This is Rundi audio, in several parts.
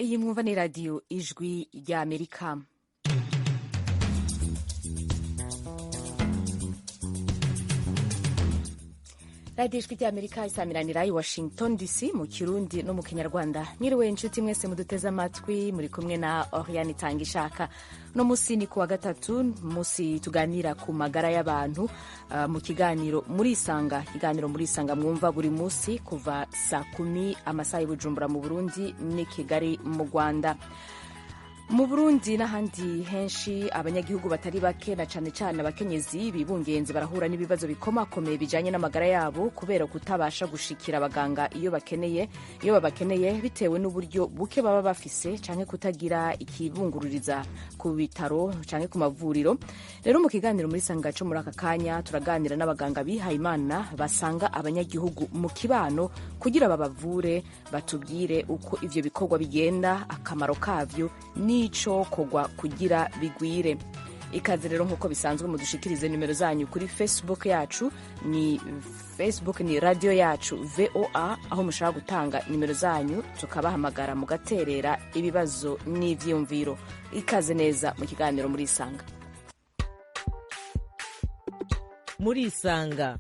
iyi mwumva ni radiyo ijwi rya Amerika. radiyo ijwi rya Amerika isamiranira i Washington DC mu Kirundi no mu Kinyarwanda. Mwiriwe inshuti mwese muduteze amatwi, muri kumwe na Oriane Itangishaka. No musi ni kuwa gatatu, musi tuganira ku magara y'abantu mu kiganiro Murisanga. Ikiganiro Murisanga mwumva buri musi kuva saa 10 amasaha y'i Bujumbura mu Burundi ni Kigali mu Rwanda. Mu Burundi n'ahandi henshi abanyagihugu batari bake na cane cane abakenyezi bibungenze barahura n'ibibazo bikomakomeye bijanye n'amagara yabo kubera kutabasha gushikira abaganga iyo babakeneye bitewe n'uburyo buke baba bafise canke kutagira ikibungururiza ku bitaro canke ku mavuriro. Rero mu kiganiro Murisanga co muri aka kanya turaganira n'abaganga bihaye Imana basanga abanyagihugu mu kibano kugira babavure, batubwire uko ivyo bikorwa bigenda, akamaro kavyo nico kogwa kugira bigwire. Ikaze rero nkuko bisanzwe mudushikirize nimero zanyu kuri Facebook yacu, ni Facebook ni radio yacu VOA, aho mushaka gutanga nimero zanyu tukabahamagara mugaterera ibibazo n'ivyumviro. Ikaze neza mu kiganiro Murisanga.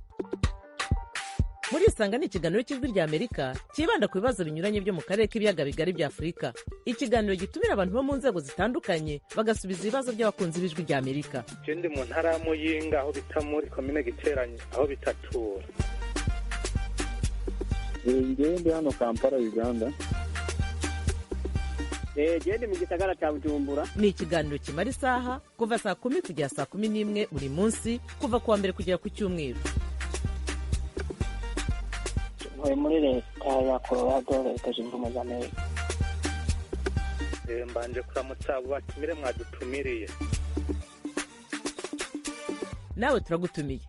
Murisanga ni ikiganiro cy'ijwi rya Amerika kibanda ku bibazo binyuranye byo mu karere k'ibiyaga bigari bya Afurika. Ikiganiro gitumira abantu bo mu nzego zitandukanye bagasubiza ibibazo by'abakunzi b'ijwi rya Amerika. Ndi mu ntara ya Muyinga aho bita muri komine Giteranyi aho bitatura. Ndi hano Kampala Uganda. Ndi mu gisagara cya Bujumbura. Ni ikiganiro kimara isaha kuva saa 10 kugera saa 11 buri munsi kuva kuwa mbere kugera ku Cyumweru. Muri leta ya Colorado, leta zunze ubumwe za Amerika. Mbanje kuramutsa abo batumire mwadutumiriye. Nawe turagutumiye.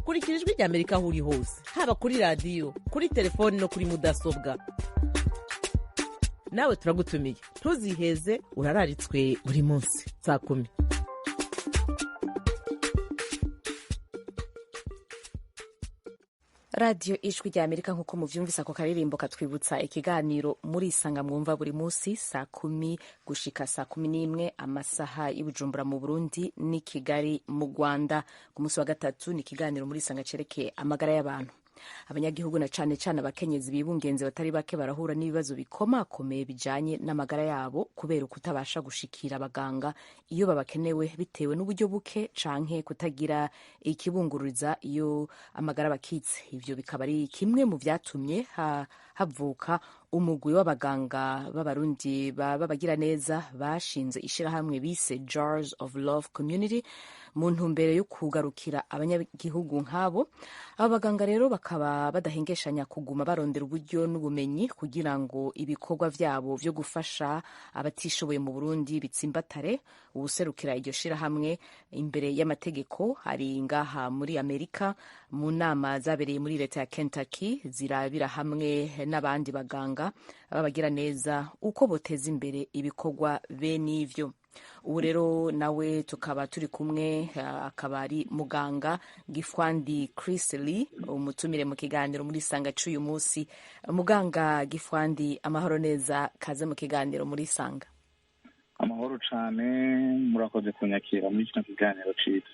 Kurikira ijwi rya Amerika aho uri hose, haba kuri radio, kuri telefoni no kuri mudasobwa. Nawe turagutumiye. Ntuziheze, urararitswe buri munsi saa 10. Radio ijwi rya Amerika nkuko muvyumvisa ko karirimbo katwibutsa ikiganiro Murisanga mwumva buri musi saa 10 gushika saa 11 amasaha y'i Bujumbura mu Burundi ni Kigali mu Rwanda. Ku musi wa gatatu ni ikiganiro Murisanga cerekeye amagara y'abantu. Abanyagihugu na cane cane abakenyezi bibungenze batari bake barahura n'ibibazo bikomakomeye bijanye n'amagara yabo kubera kutabasha gushikira abaganga iyo babakenewe bitewe n'uburyo buke canke kutagira ikibungururiza iyo amagara bakitse. Ivyo bikaba ari kimwe mu vyatumye havuka umugwi w'abaganga b'abarundi babagira neza bashinze ishirahamwe bise Jars of Love Community mu ntumbero yo kugarukira abanyagihugu nk'abo. Abo baganga rero bakaba badahengeshanya kuguma barondera uburyo n'ubumenyi kugira ngo ibikorwa vyabo vyo gufasha abatishoboye mu Burundi bitsimbatare. Uwuserukira iryo shirahamwe imbere y'amategeko hari ngaha muri Amerika mu nama zabereye muri leta ya Kentucky zirabira hamwe n'abandi baganga babagira neza uko boteza imbere ibikorwa bene ivyo. Ubu rero nawe tukaba turi kumwe, akaba ari muganga Gifwandi Chris Lee, umutumire mu kiganiro Murisanga c'uyu musi. Muganga Gifwandi, amahoro neza, kaze mu kiganiro Murisanga. Amahoro cane, murakoze kunyakira muri kino kiganiro ciza.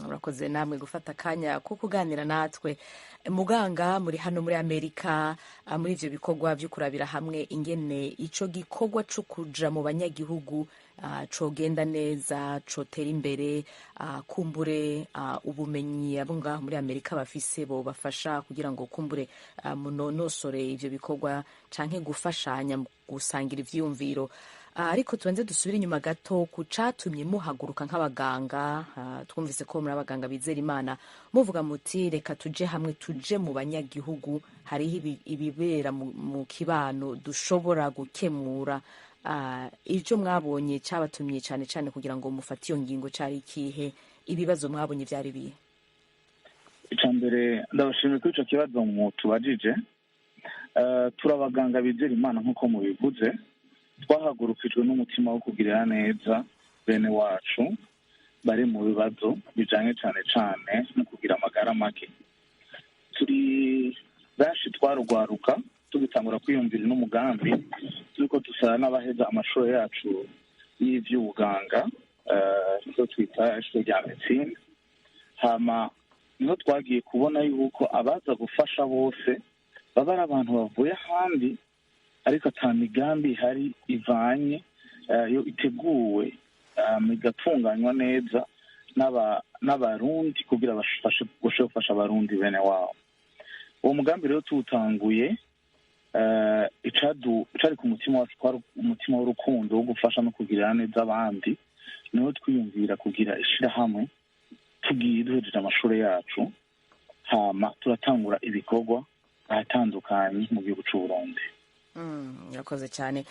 Urakoze namwe gufata akanya ko kuganira natwe. Muganga, muri hano muri Amerika, muri ivyo bikorwa vyo kurabira hamwe ingene ico gikorwa co kuja mu banyagihugu cogenda neza, cotera imbere, kumbure ubumenyi abo ngaho muri Amerika bafise bo bafasha kugira ngo kumbure munonosore ivyo bikorwa canke gufashanya gusangira ivyiyumviro. Ariko tubanze dusubire inyuma gato ku catumye muhaguruka nk'abaganga. Twumvise ko muri abaganga bizera Imana muvuga muti reka tuje hamwe, tuje mu banyagihugu, hariho ibibera mu kibano dushobora gukemura. Ivyo mwabonye cabatumye cane cane kugira ngo mufate iyo ngingo cari ikihe? Ibibazo mwabonye vyari bihe? Icambere ndabashimiye kuri ico kibazo mutubajije. Turabaganga bizera Imana nkuko mubivuze, twahagurukijwe n'umutima wo kugirira neza bene wacu bari mu bibazo bijanye cane cane no kugira amagara make. Turi benshi twarugwaruka tugitangura kwiyumvira n'umugambi turiko dusaba n'abaheza amashuri yacu y'ivy'ubuganga icyo twita ishuri rya medecine. Hama niho twagiye kubona yuko abaza gufasha bose baba ari abantu bavuye ahandi, ariko ata migambi ihari ivanye yo iteguwe igatunganywa neza n'abarundi kugira bashobore gufasha abarundi bene wabo. Uwo mugambi rero tuwutanguye icari ku mutima wacu kwari umutima w'urukundo wo gufasha no kugirira neza abandi. Niho twiyumvira kugira ishirahamwe tugiye duhejeje amashuri yacu, hama turatangura ibikorwa ahatandukanye mu gihugu c'u Burundi. Murakoze cyane.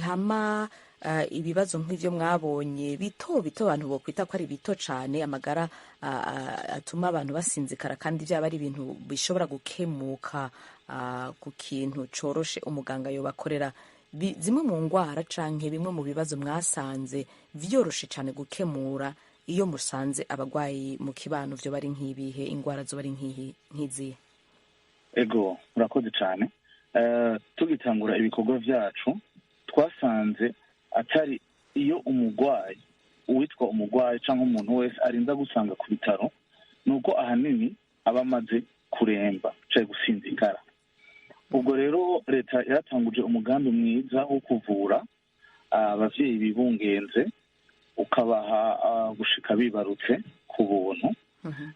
Hama ibibazo nk'ivyo mwabonye bito abantu bokwita ko ari bito cane, amagara atuma abantu basinzikara, kandi byaba ari ibintu bishobora gukemuka ku kintu coroshe umuganga yobakorera, zimwe mu ngwara canke bimwe mu bibazo mwasanze vyoroshe cane gukemura iyo musanze abagwayi mu kibano, vyo bari nk'ibihe ingwara zo bari nk'izihe? Ego, murakoze cane. Tugitangura ibikorwa vyacu twasanze atari iyo umugwayi uwitwa umugwayi cyangwa umuntu wese arinda gusanga ku bitaro, nuko ahanini aba amaze kuremba cyangwa gusinzikara. Ubwo rero leta yaratanguje umugambi mwiza wo kuvura abavyeyi bibungenze, ukabaha gushika bibarutse ku buntu.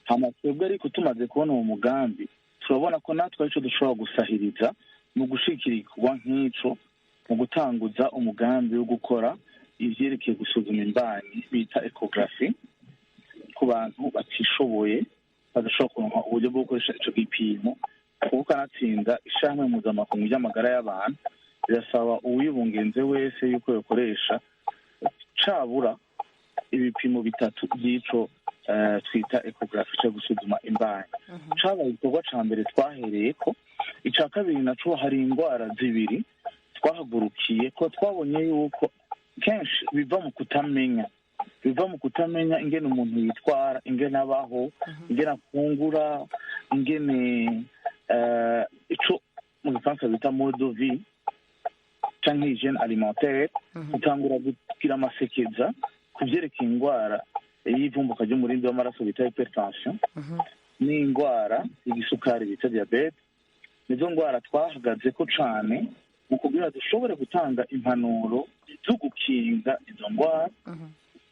Hama twebwe ariko tumaze kubona uwo mugambi, turabona ko natwe arico dushobora gusahiriza mu gushikira igikorwa nk'ico, mu gutanguza umugambi wo gukora ivyerekeye gusuzuma imbanyi bita ecography ku bantu batishoboye badashobora kuronka uburyo bwo gukoresha ico gipimo. Kuko kanatsinda ishirahamwe mpuzamakungu ry'amagara y'abantu rirasaba uwibungenze wese yuko yokoresha cabura ibipimo bitatu by'ico twita ecography cyo gusuzuma imbanyi. Cabaye igikorwa ca mbere twahereyeko. Ica kabiri naco hari ingwara zibiri twahagurukiye ko twabonye yuko kenshi biva mu kutamenya ingene umuntu yitwara, ingene abaho, ingene afungura, ingene ico mu gifaransa bita mode de vie canke hygiene alimentaire. Utangura kugira amasekeza ku vyerekeye ingwara y'ivumbuka ry'umurindi w'amaraso bita hypertension n'ingwara y'igisukari bita diabete. Nizo ngwara twahagazeko cane mu kugira dushobore gutanga impanuro zo gukinga izo ngwara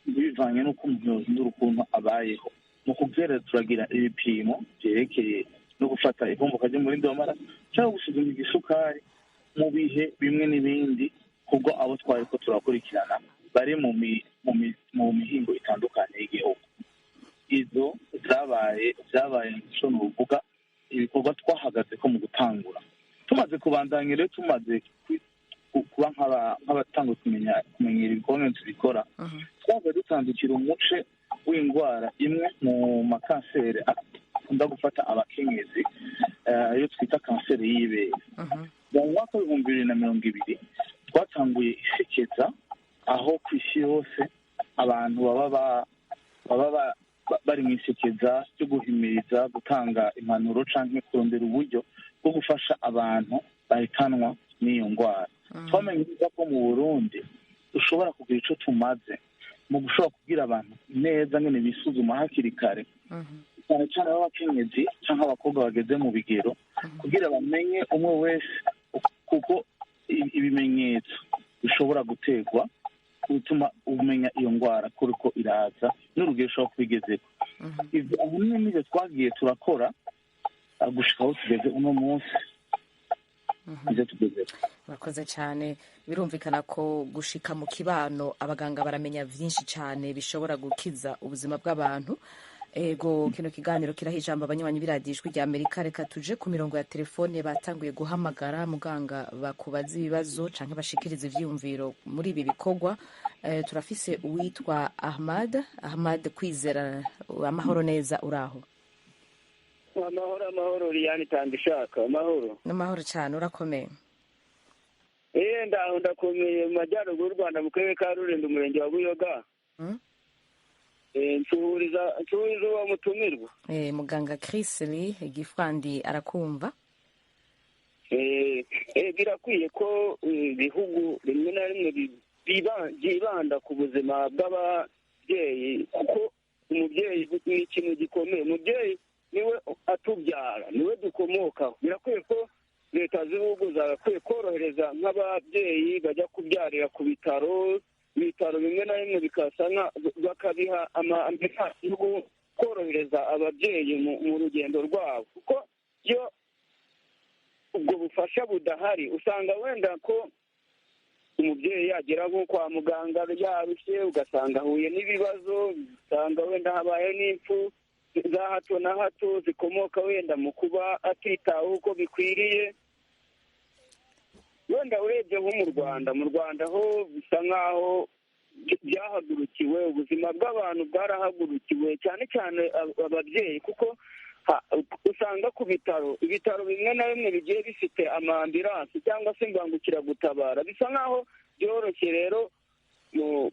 bivanye n'uko umuntu yohindura ukuntu abayeho. Mu kuvyera turagira ibipimo vyerekeye no gufata ivumbuka ry'umurindi w'amaraso cyangwa gusuzuma igisukari mu bihe bimwe n'ibindi, kubwo abo twariko turakurikirana bari mu mihingo itandukanye y'igihugu. Izo vyabaye ico nuvuga ibikorwa twahagaze ko mu gutangura. Tumaze kubandanya rero, tumaze kuba nk'abatanga kumenyera ibikorwa tubikora, twabaye dutandukira umuce w'indwara imwe mu makanseri akunda gufata abakenyezi, iyo twita kanseri y'ibere. Mu mwaka w'ibihumbi 2020 twatanguye isekeza aho ku isi yose abantu baba bari mu isekeza ryo guhimiriza gutanga impanuro canke kurondera uburyo bwo gufasha abantu bahitanwa n'iyo ndwara. Twamenye ko mu Burundi dushobora kugira ico tumaze mu gushobora kubwira abantu neza ngene bisuzuma hakiri kare, cyane cyane b'abakenyezi canke abakobwa bageze mu bigero, kugira bamenye umwe wese, kuko ibimenyetso bishobora gutegwa bituma umenya iyo ndwara ko uriko iraza n'urugero ushobora kubigezeko. Aho n'ibyo twagiye turakora gushika aho tugeze uno munsi. Murakoze cyane. Birumvikana ko gushika mu kibano abaganga baramenya vyinshi cyane bishobora gukiza ubuzima bw'abantu. Ego, kino kiganiro kiraha ijambo abanywanyi b'iradijwi rya Amerika. Reka tuje ku mirongo ya telefone batanguye guhamagara muganga bakubaza ibibazo canke bashikiriza ivyiyumviro muri ibi bikorwa. Turafise uwitwa Ahmad Kwizera. Amahoro neza, uraho? Amahoro Liliane Tangishaka. N'amahoro cyane, urakomeye? Ndakomeye mu majyaruguru y'u Rwanda, mu karere ka Rulindo, umurenge wa Buyoga. Nsuhuriza uwo mutumirwa. Muganga Chris Lee Gifwandi arakumva. birakwiye ko ibihugu rimwe na rimwe byibanda ku buzima bw'ababyeyi, kuko umubyeyi ni ikintu gikomeye. Umubyeyi niwe atubyara, niwe dukomokaho. Birakwiye ko leta z'ibihugu zagakwiye korohereza nk'ababyeyi bajya kubyarira ku bitaro bimwe na bimwe bakabiha ambilansi yo korohereza ababyeyi mu rugendo rwabo, kuko iyo ubwo bufasha budahari usanga wenda ko umubyeyi yagera nko kwa muganga yarushye, ugasanga ahuye n'ibibazo, usanga wenda habaye n'impfu za hato na hato zikomoka wenda mu kuba atitaweho uko bikwiriye. Wenda urebye nko mu Rwanda ho bisa nk'aho byahagurukiwe, ubuzima bw'abantu bwarahagurukiwe, cyane cyane ababyeyi, kuko usanga ku ibitaro bimwe na bimwe bigiye bifite amambilansi cyangwa se imbangukiragutabara. Bisa nk'aho byoroshye rero mu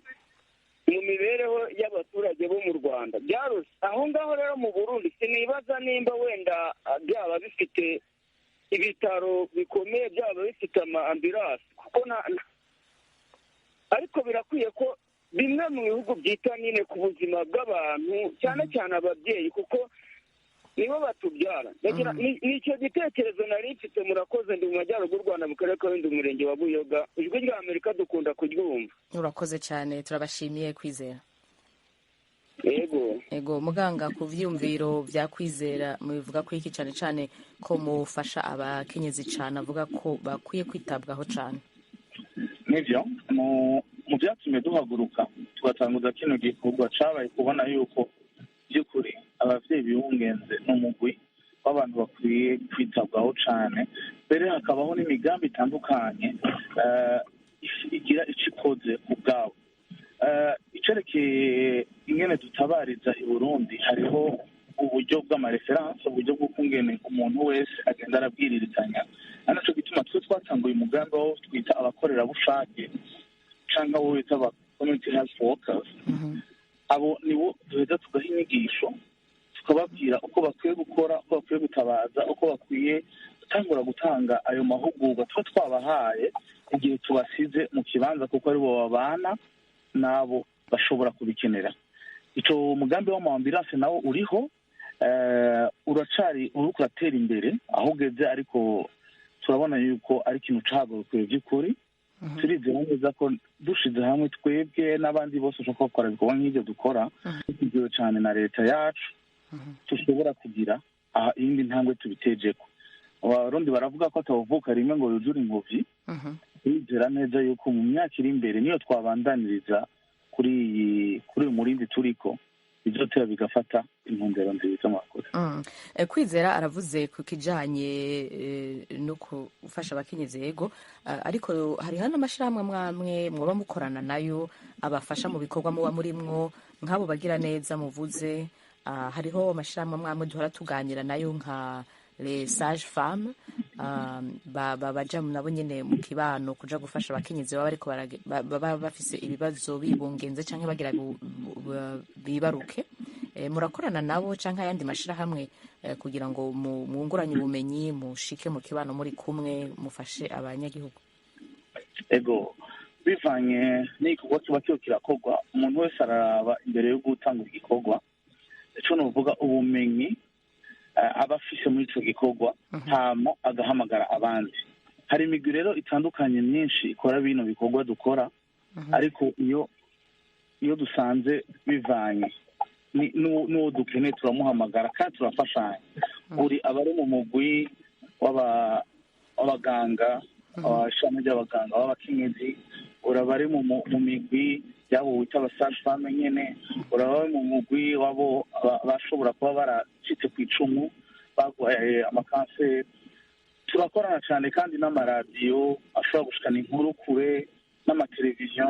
mibereho y'abaturage bo mu Rwanda byarose. Aho ngaho rero mu Burundi sinibaza nimba wenda byaba bifite ibitaro bikomeye, byaba bifite amambilansi, kuko ariko birakwiye ko bimwe mu bihugu byita nyine ku buzima bw'abantu, cyane cyane ababyeyi, kuko nibo batubyara. Ni icyo gitekerezo nari mfite. Murakoze. Ndi mu majyaruguru y'u Rwanda, mu karere ka Rulindo, umurenge wa Buyoga. Ijwi rya Amerika dukunda kuryumva. Urakoze cyane, turabashimiye Kwizera. Yego muganga, ku vyumviro vya Kwizera mubivuga ko iki cyane cyane ko mufasha abakenyezi cyane, avuga ko bakwiye kwitabwaho cyane. Nivyo mu byatumye duhaguruka tugatanguza kino gikorwa cabaye kubona yuko by'ukuri abavyeyi bibungenze n'umugwi w'abantu bakwiye kwitabwaho cyane, mbere hakabaho n'imigambi itandukanye igira ico ikoze ku bwabo. Icerekeye ingene dutabariza i Burundi, hariho uburyo bw'amareferanse, uburyo bw'ukungene umuntu wese agenda arabwiririzanya. Naco gituma twe twatanguye umugambi wo twita abakorerabushake cyangwa wo bita aba community health workers. Abo nibo duheza tugaha inyigisho, tukababwira uko bakwiye gukora, uko bakwiye gutabaza, uko bakwiye gutangura gutanga ayo mahugurwa tuba twabahaye igihe tubasize mu kibanza, kuko aribo babana nabo bashobora kubikenera. Ico mugambi w'amambilanse nawo uriho, uriko uratera imbere aho ugeze, ariko turabona yuko ari ikintu cahagurukiwe by'ukuri. Turizera neza ko dushize hamwe twebwe n'abandi bose ushobora gukora ibikorwa nk'ibyo dukora, tugiwe cyane na leta yacu, dushobora kugira iyindi ntambwe tubitejeko. Abarundi baravuga ko atavuka rimwe ngo yuzure ingobyi. Turizera neza yuko mu myaka iri imbere niyo twabandaniriza kuri uyu murindi turiko, bizotera bigafata intumbero nziza. Mwakoze. Kwizera aravuze ku kijanye no gufasha abakenyezi, yego, ariko hariho n'amashirahamwe amwe mwoba mukorana nayo abafasha mu bikorwa muba murimwo, nk'abo bagira neza muvuze. Hariho amashirahamwe amwe duhora tuganira nayo nka les sages femmes, baja nabo nyene mu kibano kuja gufasha abakenyezi baba bafise ibibazo bibungenze canke bagira bibaruke. Murakorana nabo canke ayandi mashirahamwe kugira ngo mwunguranye ubumenyi, mushike mu kibano muri kumwe, mufashe abanyagihugu? Ego, bivanye n'igikorwa kiba kiba kirakorwa, umuntu wese araraba imbere yo gutanga igikorwa ico novuga ubumenyi aba afise muri ico gikorwa, hama agahamagara abandi. Hari imigwi rero itandukanye myinshi ikora bino bikorwa dukora, ariko iyo dusanze bivanye n'uwo dukeneye turamuhamagara kandi turafashanya. Uri abari mu mugwi w'abaganga, ishami ry'abaganga b'abakenyezi, uraba ari mu migwi yabo wita abasage femme nyene, uraba ari mu mugwi wabo bashobora kuba baracitse ku icumu bagwaye amakanseri. Turakorana cyane kandi n'amaradiyo ashobora gushikana inkuru kure, n'amateleviziyo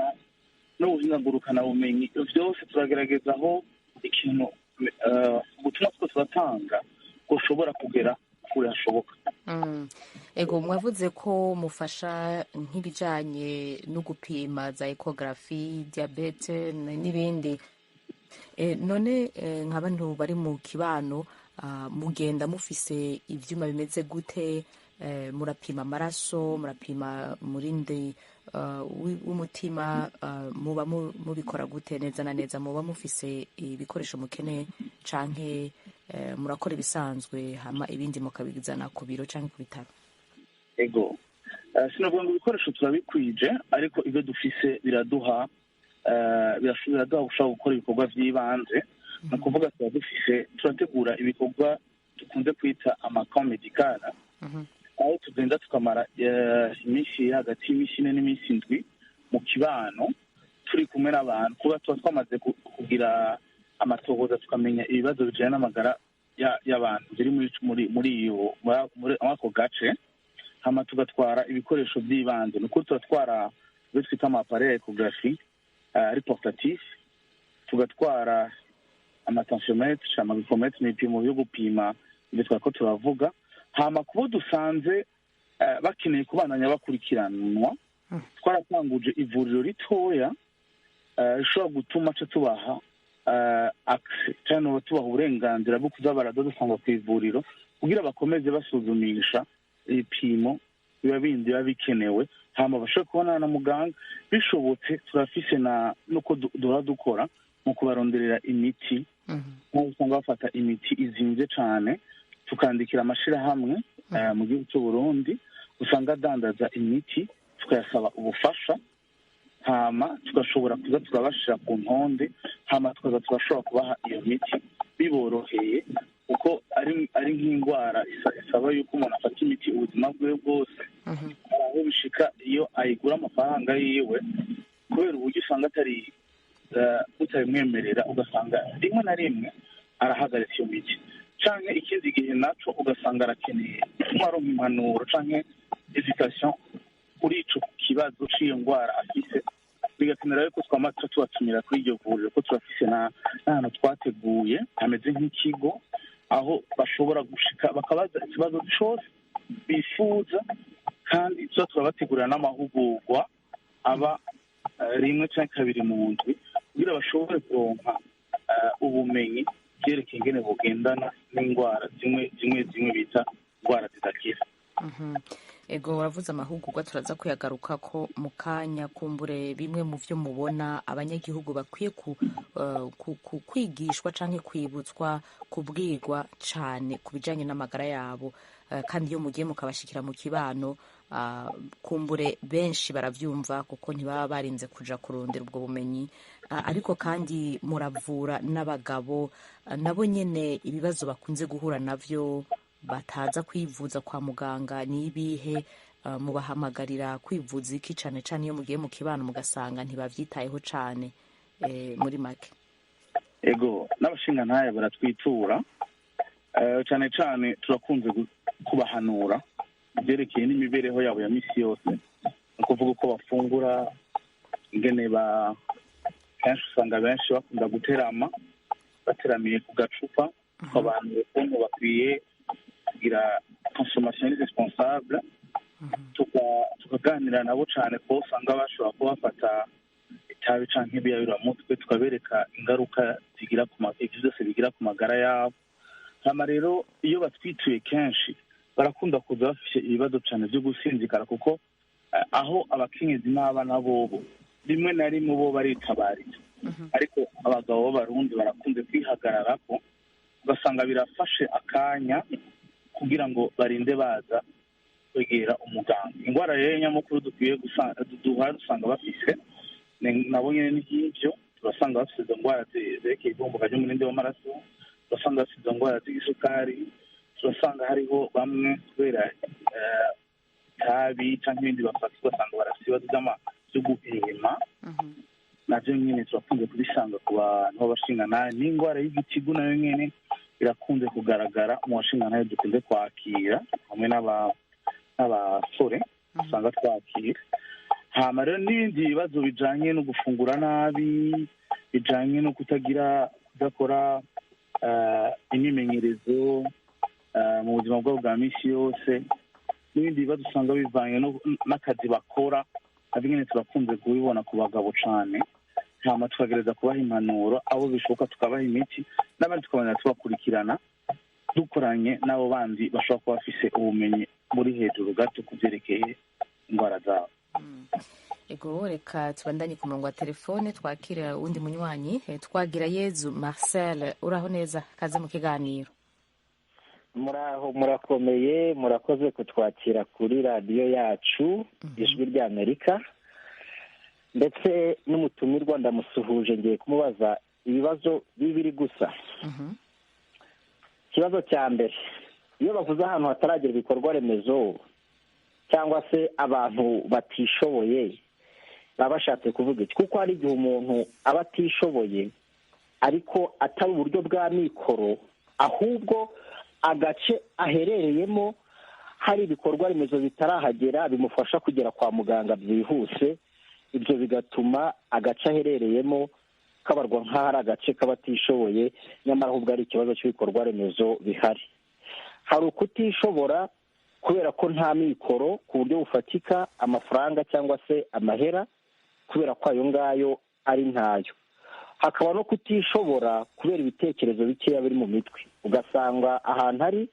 n'ubuhinga ngurukanabumenyi. Byose turagerageza aho ikintu ubutumwa two turatanga ushobora kugera kure hashoboka. Ego, mwavuze ko mufasha nk'ibijanye no gupima za ecography, diabete n'ibindi. None nk'abantu bari mu kibano, mugenda mufise ivyuma bimeze gute? murapima amaraso, murapima umurindi w'umutima, muba mubikora gute neza na neza? Muba mufise ibikoresho mukeneye canke murakora ibisanzwe hama ibindi mukabizana ku biro canke ku bitaro? ego sinavuga ngo ibikoresho turabikwije, ariko ibyo dufise biraduha gushobora gukora ibikorwa by'ibanze. Ni ukuvuga tuba dufise, turategura ibikorwa dukunze kwita amakamp medical, aho tugenda tukamara iminsi hagati y'iminsi 4 n'iminsi 7 mu kibano turi kumwe n'abantu, kuba tuba twamaze kugira amatohoza tukamenya ibibazo bijyanye n'amagara y'abantu biri muri ako gace. Hama tugatwara ibikoresho by'ibanze, ni ukuri turatwara ibyo twita amapare ya ecography ari portatif, tugatwara amatensiometre, amaglycometre, n'ibipimo byo gupima ibyo twako turavuga. Hama kubo dusanze bakeneye kubandanya bakurikiranwa, twaratanguje ivuriro ritoya rishobora gutuma tubaha access cyangwa tubaha uburenganzira bwo kuza baradusanga ku ivuriro kugira bakomeze basuzumisha ibipimo biba bikenewe, hama bashobora kubonana na muganga. Bishobotse turafise nuko duhora dukora mu kubaronderera imiti, nk'uko usanga bafata imiti izinze cyane, tukandikira amashirahamwe mu gihugu cy'u Burundi usanga adandaza imiti, tukayasaba ubufasha, hama tugashobora kuza turabashira ku ntonde, hama tukaza turashobora kubaha iyo miti biboroheye, kuko ari nk'indwara isaba yuko umuntu afata imiti ubuzima bwe bwose. Aho bishika iyo ayigura amafaranga yiwe, kubera uburyo usanga butabimwemerera, ugasanga rimwe na rimwe arahagaritse iyo miti, canke ikindi gihe naco ugasanga arakeneye kumaronka impanuro canke education kuri ico kibazo c'iyo ndwara afise, bigakenera yuko twamaze tubatumira kuri iryo vuriro, ko turafise n'ahantu twateguye hameze nk'ikigo, aho bashobora gushika bakabaza ikibazo cyose bifuza, kandi tuba turabategurira n'amahugurwa aba rimwe cyangwa kabiri mu ndwi, kugira bashobore kuronka ubumenyi byerekeye ingene bugendana n'indwara zimwe bita indwara zidakira. Ego uravuze amahugurwa, turaza kuyagaruka ko mu kanya. Kumbure bimwe mu byo mubona abanyagihugu bakwiye kwigishwa canke kwibutswa, kubwirwa cane ku bijanye n'amagara yabo, kandi iyo mugiye mukabashikira mu kibano, kumbure benshi baravyumva kuko ntibaba barinze kuja kurondera ubwo bumenyi. Ariko kandi muravura n'abagabo nabo nyene ibibazo bakunze guhura navyo bataza kwivuza kwa muganga. Ni ibihe mubahamagarira kwivuza iki cane cane iyo mugiye mu kibano mugasanga ntibavyitayeho cane? Muri make ego n'abashingantahe baratwitura cane cane, turakunze kubahanura byerekeye n'imibereho yabo ya misi yose, ni ukuvuga uko bafungura, ingene kenshi usanga benshi bakunda guterama, bateramiye ku gacupa, abantu ukuntu bakwiye kugira consommation responsable, tukaganira nabo cyane ko usanga bashobora kuba bafata itabi canke ibiyayuramutwe, tukabereka ingaruka zigira byose bigira ku magara yabo. Hama rero iyo batwituye kenshi barakunda kuza bafite ibibazo cyane byo gusinzikara, kuko aho abakenyezi n'abana bobo rimwe na rimwe bo baritabariza, ariko abagabo b'abarundi barakunze kwihagararako, ugasanga birafashe akanya kugira ngo barinde baza kwegera umuganga. Indwara rero nyamukuru dukwiye dusanga bafise nabo nyene n'ivyo, turasanga bafise izo ndwara zerekeye ivumbuka ry'umurindi w'amaraso, turasanga bafise izo ndwara z'igisukari, turasanga hariho bamwe kubera itabi canke ibindi bafata, ugasanga barafise ibibazo byo guhema. Navyo nyene turakunze kubisanga ku bantu b'abashingantahe. N'indwara y'igitigu nayo nyene irakunze kugaragara mu bashingantahe dukunze kwakira hamwe n'abasore usanga twakira. Hama rero n'ibindi bibazo bijanye no gufungura nabi, bijanye no kudakora imyimenyerezo mu buzima bwabo bwa misi yose, n'ibindi bibazo usanga bivanye n'akazi bakora, navyo nyene turakunze kubibona ku bagabo cane. Hama tukagereza kubaha impanuro, abo bishoboka tukabaha imiti, n'abandi tukabona tubakurikirana dukoranye n'abo bandi bashobora kuba bafise ubumenyi buri hejuru gato ku byerekeye indwara zabo. ego reka tubandanye ku murongo wa telefone twakira uwundi munywanyi twagira Yezu Marcel, uraho neza, kaze mu kiganiro. Muraho, murakomeye, murakoze kutwakira kuri radiyo yacu ijwi ry'Amerika, ndetse n'umutumirwa ndamusuhuje, ngiye kumubaza ibibazo bibiri gusa. Ikibazo cya mbere, iyo bavuze ahantu hataragera ibikorwa remezo cyangwa se abantu batishoboye, baba bashatse kuvuga iki? Kuko hari igihe umuntu aba atishoboye ariko atari uburyo bwa mikoro, ahubwo agace aherereyemo hari ibikorwa remezo bitarahagera bimufasha kugera kwa muganga byihuse. Ibyo bigatuma agace aherereyemo kabarwa nk'aho ari agace k'abatishoboye, nyamara ahubwo ari ikibazo cy'ibikorwa remezo bihari. Hari ukutishobora kubera ko nta mikoro ku buryo bufatika, amafaranga cyangwa se amahera, kubera ko ayo ngayo ari ntayo. Hakaba no kutishobora kubera ibitekerezo bikeya biri mu mitwe, ugasanga ahantu ari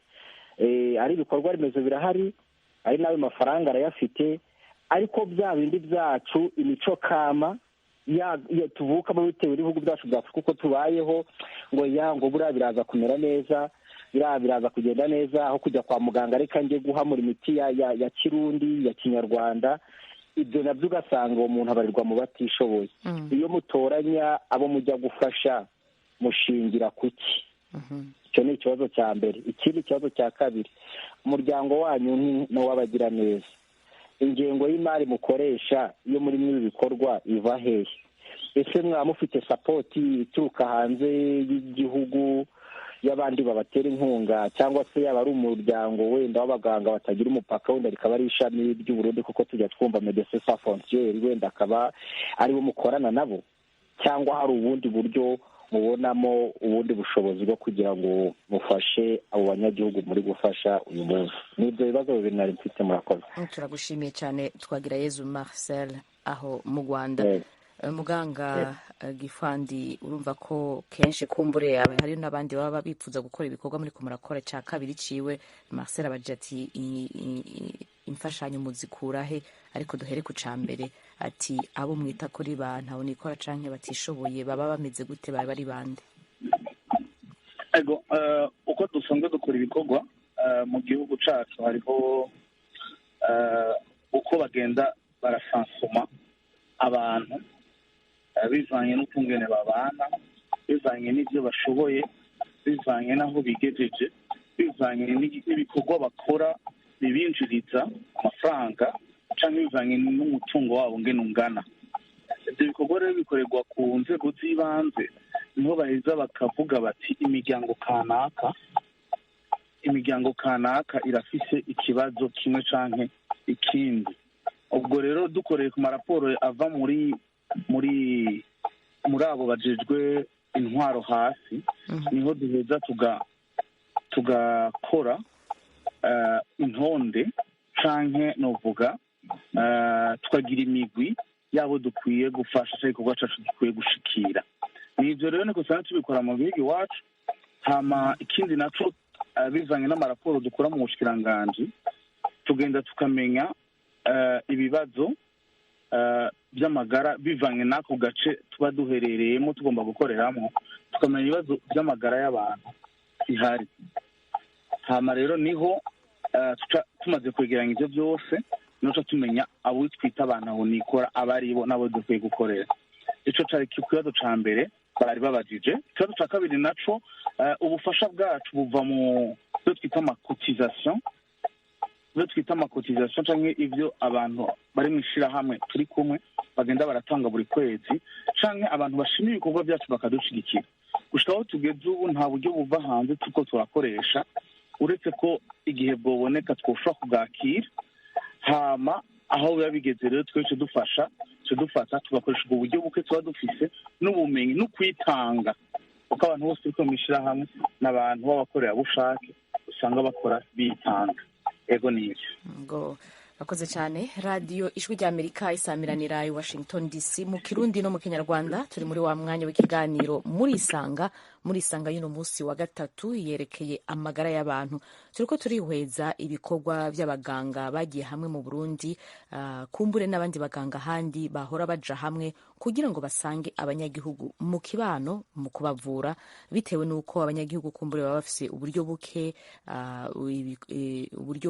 ibikorwa remezo birahari, ari n'ayo mafaranga arayafite, ariko bya bindi byacu, imico kama tuvukamo bitewe n'ibihugu byacu bya Afurika uko tubayeho, ngo buriya biraza kumera neza, biraza kugenda neza, aho kujya kwa muganga reka njye guhamura imiti ya kirundi, ya kinyarwanda. Ibyo nabyo ugasanga uwo muntu abarirwa mu batishoboye. Iyo mutoranya abo mujya gufasha mushingira kuki? Icyo ni ikibazo cya mbere. Ikindi kibazo cya kabiri, umuryango wanyu ni uw'abagira neza, ingengo y'imari mukoresha iyo muri ibi bikorwa iva hehe? Ese mwaba mufite sapoti ituruka hanze y'igihugu y'abandi babatera inkunga, cyangwa se yaba ari umuryango wenda w'abaganga batagira umupaka, wenda rikaba ari ishami ry'Uburundi kuko tujya twumva Médecins Sans Frontières, wenda akaba aribo mukorana nabo, cyangwa hari ubundi buryo mubonamo ubundi bushobozi bwo kugira ngo mufashe abo banyagihugu muri gufasha uyu munsi? Ni ibyo bibazo bibiri nari mfite. Murakoze. Turagushimiye cyane. twagira Yezu Marcel aho mu Rwanda. Muganga Gifandi, urumva ko kenshi kumbure hari n'abandi baba bifuza gukora ibikorwa muri ko murakora. Cya kabiri ciwe Marcel abaje ati imfashanyo muzikura he? Ariko duhere ku ca mbere, ati abo mwita kuri bantu nikora canke batishoboye baba bameze gute, baba bari bande? Ego, uko dusanzwe dukora ibikorwa mu gihugu cacu, hariho uko bagenda barasansuma abantu bivanye n'ukungene babana, bivanye n'ibyo bashoboye, bivanye n'aho bigejeje, bivanye n'ibikorwa bakora bibinjiriza amafaranga, cyangwa bivanye n'umutungo wabo ngene ungana. Ibyo bikorwa rero bikorerwa ku nzego z'ibanze, niho baheza bakavuga bati imiryango kanaka irafise ikibazo kimwe canke ikindi. Ubwo rero dukoreye ku maraporo ava muri abo bajejwe intwaro hasi, niho duheza tugakora intonde canke novuga tukagira imigwi yabo dukwiye gufasha, cyangwa igikorwa cacu dukwiye gushikira. Nivyo rero niko usanga tubikora mu gihugu iwacu. Hama ikindi naco, bivanye n'amaraporo dukora mu bushikiranganji, tugenda tukamenya ibibazo by'amagara bivanye n'ako gace tuba duherereyemo tugomba gukoreramo, tukamenya ibibazo by'amagara y'abantu bihari. Hama rero niho tumaze kwegeranya ibyo byose, nico tumenya abo twita abantu aho nikora abaribo nabo dukwiye gukorera. Ico cari ikibazo ca mbere bari babajije. Ikibazo ca kabiri naco, ubufasha bwacu buva mu byo twita amakotisation, canke ivyo abantu bari mu ishirahamwe turi kumwe bagenda baratanga buri kwezi, canke abantu bashima ibikorwa byacu bakadushigikira. Gushika aho tugeze ubu nta buryo buva hanze turiko turakoresha, uretse ko igihe bwoboneka twoshobora kubwakira. Hama aho biba bigeze rero twese dufata tugakoresha ubwo buryo buke tuba dufise n'ubumenyi no kwitanga, kuko abantu bose turiko mu ishirahamwe n'abantu b'abakorerabushake usanga bakora bitanga. Ego nivyo. Ngo bakoze cyane. Radio Ijwi ry'Amerika isamiranira i Washington DC mu Kirundi no mu Kinyarwanda. Turi muri wa mwanya w'ikiganiro muri Isanga muri isanga y'uno munsi wa gatatu yerekeye amagara y'abantu. Turiko turihweza ibikorwa by'abaganga bagiye hamwe mu Burundi, kumbure n'abandi baganga handi bahora baja hamwe kugira ngo basange abanyagihugu mu kibano mu kubavura, bitewe n'uko abanyagihugu kumbure baba bafise uburyo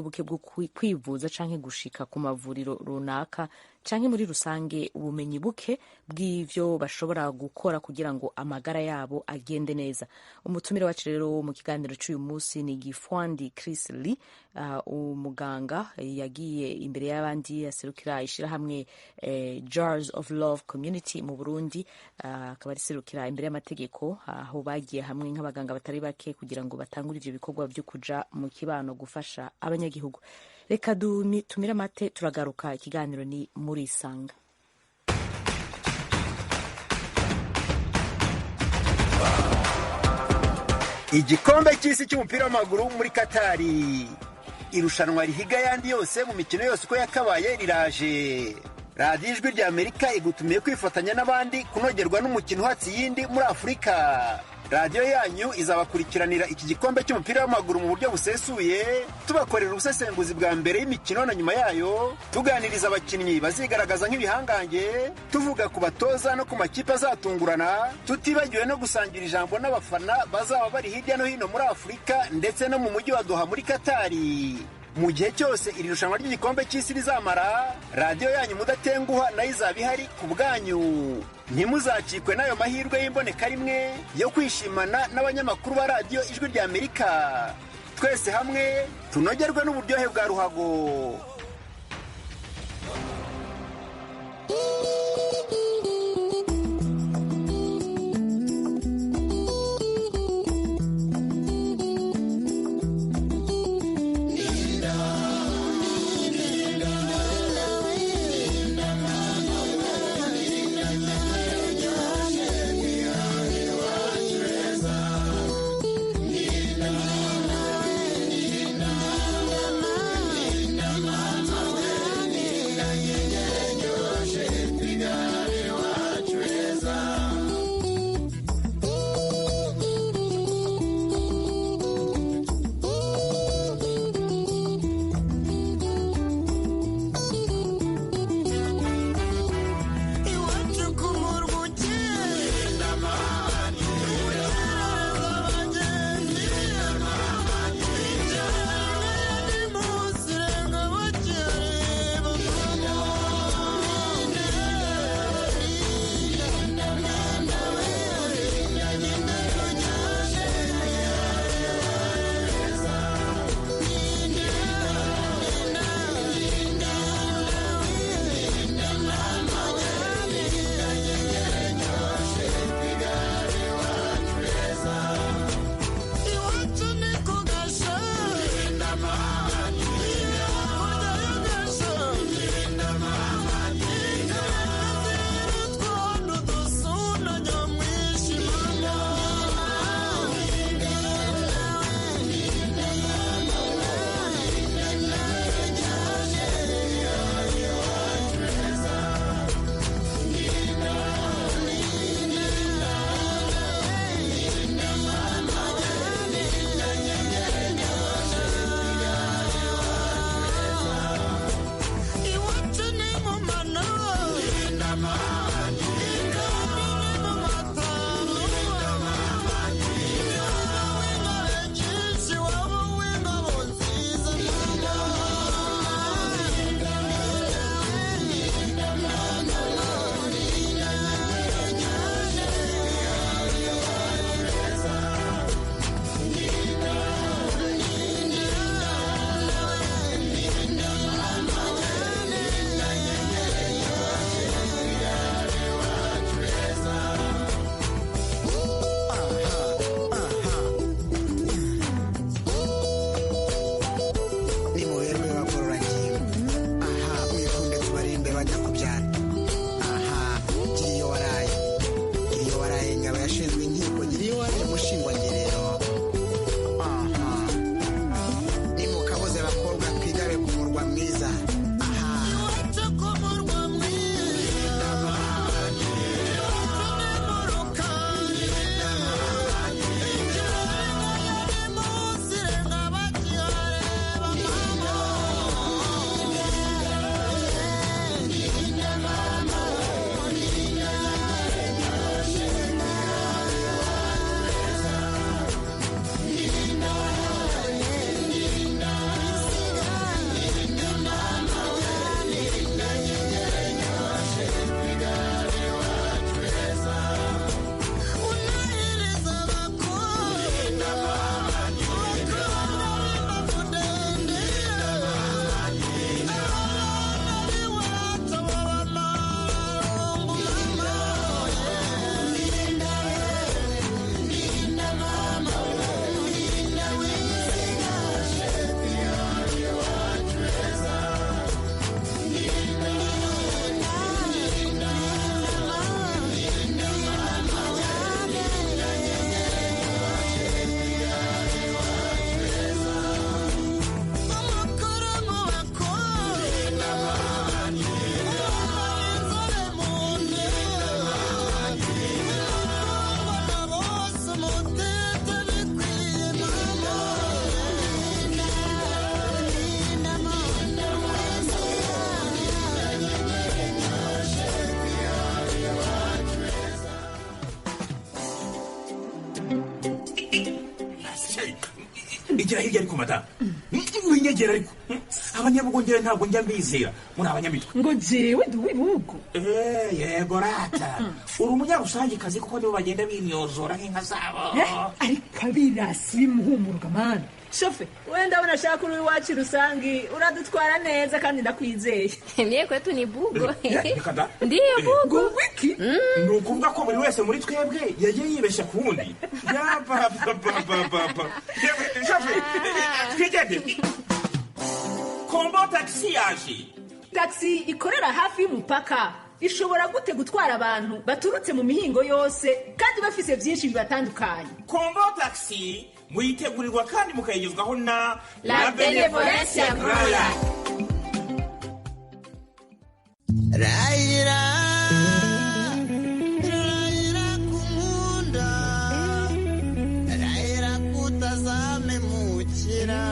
buke bwo kwivuza canke gushika ku mavuriro runaka, canke muri rusange ubumenyi buke bw'ivyo bashobora gukora kugira ngo amagara yabo agende neza. Umutumire wacu rero mu kiganiro c'uyu munsi ni Gifwandi Chris Lee, umuganga yagiye imbere y'abandi aserukira ishirahamwe Jars of Love Community mu Burundi, akaba ariserukira imbere y'amategeko, aho bagiye hamwe nk'abaganga batari bake kugira ngo batangure ivyo bikorwa vyo kuja mu kibano gufasha abanyagihugu. Reka tumire amate, turagaruka. Ikiganiro ni muri isanga. Igikombe cy'isi cy'umupira w'amaguru muri Katari, irushanwa rihiga yandi yose mu mikino yose uko yakabaye riraje. Radio Ijwi rya Amerika igutumiye kwifatanya n'abandi kunogerwa n'umukino uhatse yindi muri Afurika. Radio yanyu izabakurikiranira iki gikombe cy'umupira w'amaguru mu buryo busesuye, tubakorera ubusesenguzi bwa mbere y'imikino na nyuma yayo, tuganiriza abakinnyi bazigaragaza nk'ibihangange, tuvuga ku batoza no ku makipe azatungurana, tutibagiwe no gusangira ijambo n'abafana bazaba bari hirya no hino muri Afurika ndetse no mu mujyi wa Doha muri Katari. Mu gihe cyose iri rushanwa ry'igikombe cy'isi rizamara, radio yanyu mudatenguha nayo izaba ihari ku bwanyu. Ntimuzacikwe n'ayo mahirwe y'imboneka rimwe yo kwishimana n'abanyamakuru ba Radio Ijwi rya Amerika. Twese hamwe tunogerwe n'uburyohe bwa ruhago. Mama igira hirya ariko madamu winyegera ariko abanyabugongera ntabwo njya mbizera muri abanyamitwe ngo jewe ndi uw'ibihugu. yego rata uri umunyarusangikazi kuko nibo bagenda binyozora nk'inka zabo. Ariko abirasi bimuhumuruka mani. Shofe, wenda unashaka uri iwacu rusangi uradutwara neza kandi ndakwizeye. Mie kwetu ni bugo. Ndiyo bugo. Wiki? Ni ukuvuga ko buri wese muri twebwe yagiye yibeshya ku wundi. Yapapapapapa. Shofe, twigende. Kombo taxi yaje. Taxi ikorera hafi y'umupaka. Ishobora gute gutwara abantu baturutse mu mihingo yose kandi bafise byinshi bibatandukanye. Kombo taxi muyitegurirwa kandi mukayigezwaho na La Benevolencia Royal. Raira kumunda, raira kutazame mukira.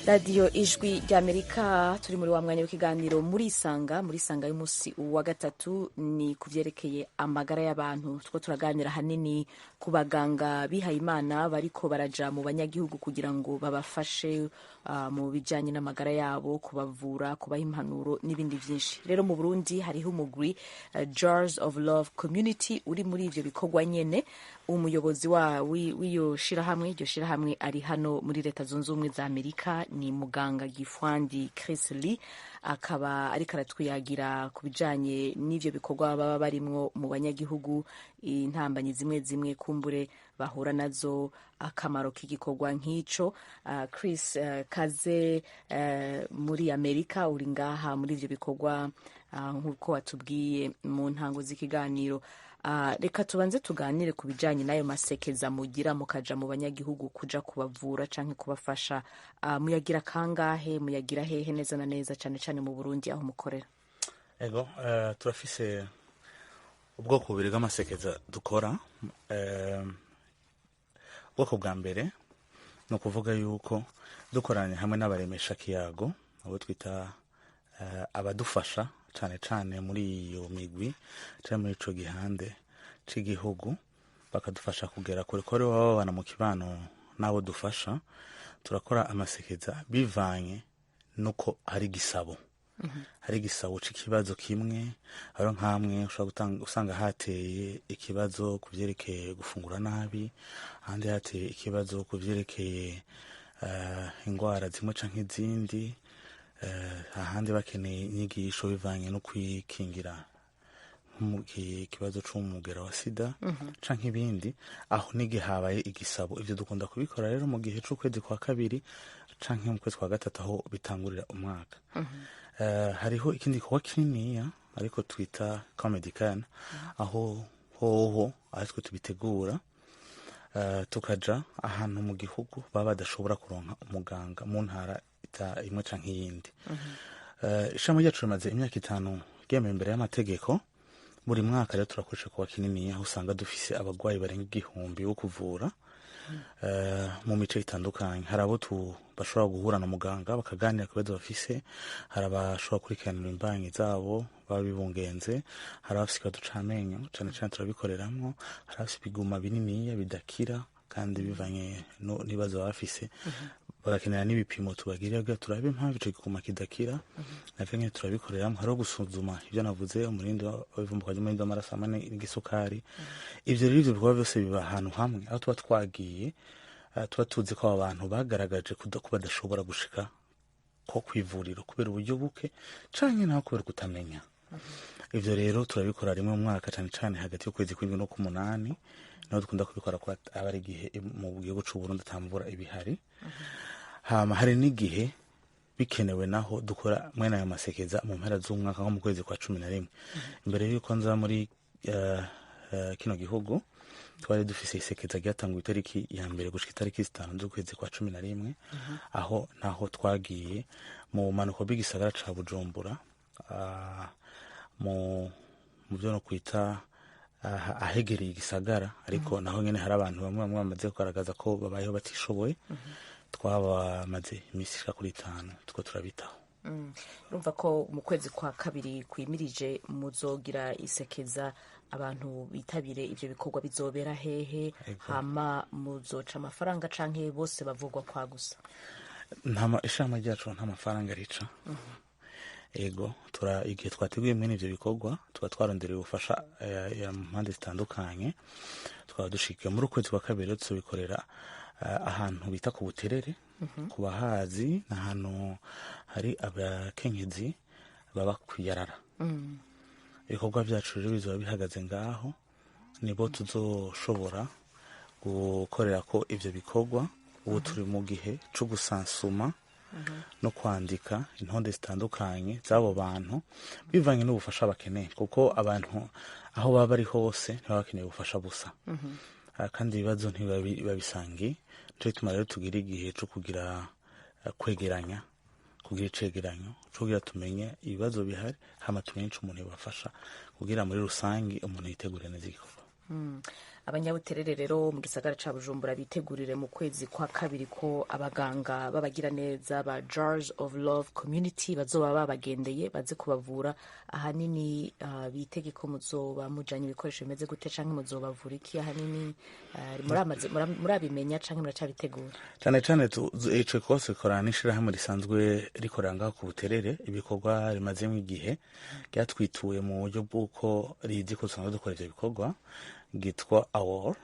radiyo ijwi ry'amerika turi muri wa mwanya w'ikiganiro muri isanga y'umunsi wa gatatu ni ku byerekeye amagara y'abantu two turaganira hanini ku baganga bihaye imana bariko baraja mu banyagihugu kugira ngo babafashe mu bijyanye n'amagara yabo, kubavura, kubaha impanuro n'ibindi byinshi. Rero mu Burundi hariho umugwi Jars of Love Community uri muri ivyo bikorwa nyene. Umuyobozi w'iyo shirahamwe, iryo shirahamwe ari hano muri Leta Zunze Ubumwe za Amerika, ni muganga Gifwandi Chris Lee, akaba ariko aratwiyagira ku bijanye n'ivyo bikorwa baba barimwo mu banyagihugu, intambanyi zimwe zimwe kumbure bahura nazo, akamaro k'igikorwa nk'ico. Chris, kaze muri Amerika, uri ngaha muri ivyo bikorwa nk'uko watubwiye mu ntango z'ikiganiro. Reka tubanze tuganire ku bijanye n'ayo masekeza mugira mukaja mu banyagihugu kuja kubavura canke kubafasha. Muyagira kangahe, muyagira hehe neza na neza, cane cane mu Burundi aho mukorera? Ego, turafise ubwoko bubiri bw'amasekeza dukora. Ubwoko bwa mbere ni ukuvuga yuko dukoranye hamwe n'abaremesha kiyago, abo twita abadufasha cane cane muri iyo migwi cyangwa muri ico gihande c'igihugu, bakadufasha kugera kure ko rero baba babana mu kibano n'abo dufasha. Turakora amasekeza bivanye nuko hari igisabo, hari igisabo c'ikibazo kimwe. Aro nkamwe ushobora usanga hateye ikibazo ku vyerekeye gufungura nabi, ahandi hateye ikibazo ku vyerekeye ingwara zimwe canke izindi, ahandi bakeneye inyigisho bivanye no kwikingira ikibazo c'umugera wa sida canke ibindi. Aho n'igihe habaye igisabo, ivyo dukunda kubikora rero mu gihe c'ukwezi kwa kabiri canke mu kwezi kwa gatatu aho bitangurira umwaka. Hariho ikindi gikorwa kininiya ariko twita Comedy Can, aho hoho aritwe tubitegura, tukaja ahantu mu gihugu baba badashobora kuronka umuganga mu ntara imwe canke iyindi. Ishami ryacu rimaze imyaka 5 ryemewe imbere y'amategeko. Buri mwaka rero turakoresha kuwa kinini, aho usanga dufise abagwayi barenga 1000 bo kuvura mu mice itandukanye. Hari abo bashobora guhura na muganga bakaganira ku bibazo bafise, hari abashobora kurikiranira imbanyi zabo baba bibungenze, hari abafise ikibazo c'amenyo cane cane turabikoreramwo, hari abafise ibiguma bininiya bidakira kandi bivanye n'ibibazo bafise, bagakenera n'ibipimo tubagirira kugira turabe impamvu ico gikuma kidakira, navyo nyene turabikoreramwo. Hariho gusuzuma ivyo navuze, umurindi w'ivumbuka ry'umurindi w'amaraso hamwe n'igisukari. Ivyo rero ivyo bikorwa byose biba ahantu hamwe, aho tuba twagiye, tuba tuzi ko abo bantu bagaragaje ko badashobora gushika ko kwivuriro kubera uburyo buke canke naho kubera kutamenya. Ivyo rero turabikora rimwe mu mwaka, cane cane hagati y'ukwezi kw'indwi no k'umunani, naho dukunda kubikora ko aba ari igihe mu gihugu c'u Burundi atamvura ibihari. Hama hari n'igihe bikenewe naho dukora mwene ayo masekeza mu mpera z'umwaka nko mu kwezi kwa 11. Imbere y'uko nza muri kino gihugu twari dufise isekeza ryatangwa itariki ya mbere gushika itariki 5 z'ukwezi kwa 11, aho naho twagiye mu manuko b'igisagara ca Bujumbura, mu byo no kwita ahegereye igisagara, ariko naho nyene hari abantu bamwe bamaze kugaragaza ko babayeho batishoboye. Twabamaze imisi ishika kuri 5 tuko turabitaho. Urumva ko mu kwezi kwa kabiri kwimirije muzogira isekeza, abantu bitabire ivyo bikorwa bizobera hehe? Hama muzoca amafaranga canke bose bavugwa kwa gusa? Ishama ryacu nta mafaranga rica. Ego, igihe twateguye mwene ivyo bikorwa tuba twarondereye ubufasha mu mpande zitandukanye. Twaba dushikiye muri ukwezi kwa kabiri tubikorera ahantu bita ku Buterere, ku bahazi, n'ahantu hari abakenyezi baba kwiyarara. Ibikorwa vyacu rero bizoba bihagaze ngaho, nibo tuzoshobora gukorera ko ivyo bikorwa. Ubu turi mu gihe co gusansuma no kwandika intonde zitandukanye z'abo bantu bivanye n'ubufasha bakeneye, kuko abantu aho baba bari hose ntibaba bakeneye ubufasha busa. Kandi ibibazo ntibabisangiye, nico gituma rero tugira igihe co kugira kwegeranya, kugira icegeranyo co kugira tumenye ibibazo bihari, hama tumenye ico umuntu yobafasha kugira muri rusangi umuntu yitegure neza igikorwa. abanyabuterere rero mu gisagara ca Bujumbura bitegurire mu kwezi kwa kabiri ko abaganga babagira neza ba Jars of Love Community bazoba babagendeye baze kubavura. Ahanini bitege ko muzoba mujanye ibikoresho bimeze gute canke muzobavura iki? Ahanini murabimenya canke muracabitegura? Cane cane ico kose korana n'ishirahamwe risanzwe rikorera ngaho ku Buterere, ibikorwa rimazemo igihe ryatwituye mu buryo bw'uko rizi ko dusanzwe dukora ivyo bikorwa, gitwa AWOR,